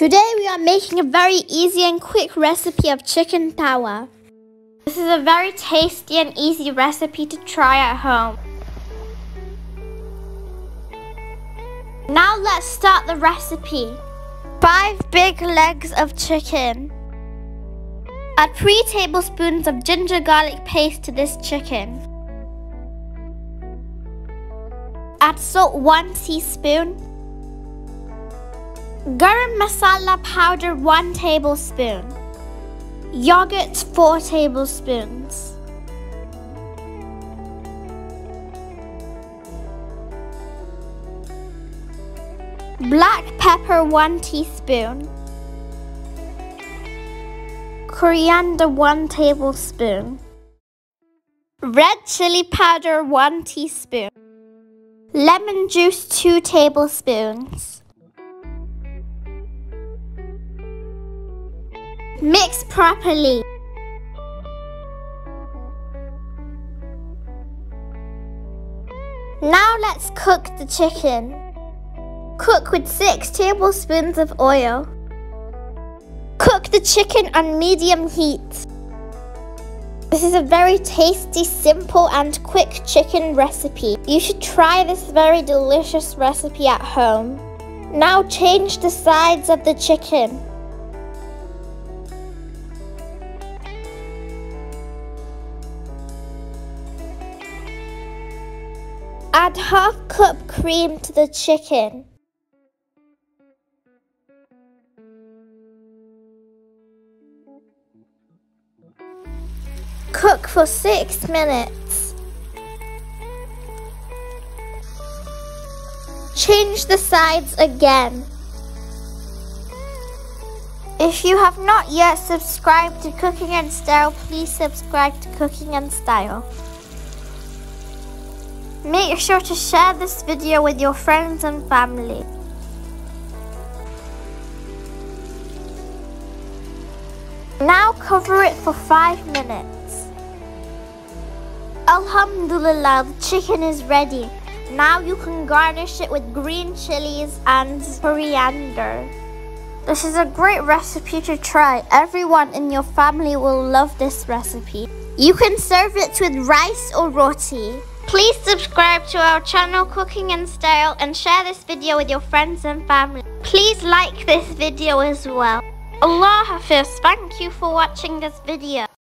Today we are making a very easy and quick recipe of chicken tawa. This is a very tasty and easy recipe to try at home. Now let's start the recipe. 5 big legs of chicken. Add 3 tablespoons of ginger garlic paste to this chicken. Add salt 1 teaspoon. Garam masala powder 1 tablespoon. Yogurt 4 tablespoons. Black pepper 1 teaspoon. Coriander 1 tablespoon. Red chili powder 1 teaspoon. Lemon juice 2 tablespoons. Mix properly. Now let's cook the chicken. Cook with 6 tablespoons of oil. Cook the chicken on medium heat. This is a very tasty, simple and quick chicken recipe. You should try this very delicious recipe at home. Now change the sides of the chicken. Add half cup cream to the chicken. Cook for 6 minutes. Change the sides again. If you have not yet subscribed to Cooking and Style, please subscribe to Cooking and Style. Make sure to share this video with your friends and family. Now cover it for 5 minutes. Alhamdulillah, the chicken is ready. Now you can garnish it with green chilies and coriander. This is a great recipe to try. Everyone in your family will love this recipe. You can serve it with rice or roti. Please subscribe to our channel Cooking and Style and share this video with your friends and family. Please like this video as well. Allah Hafiz, thank you for watching this video.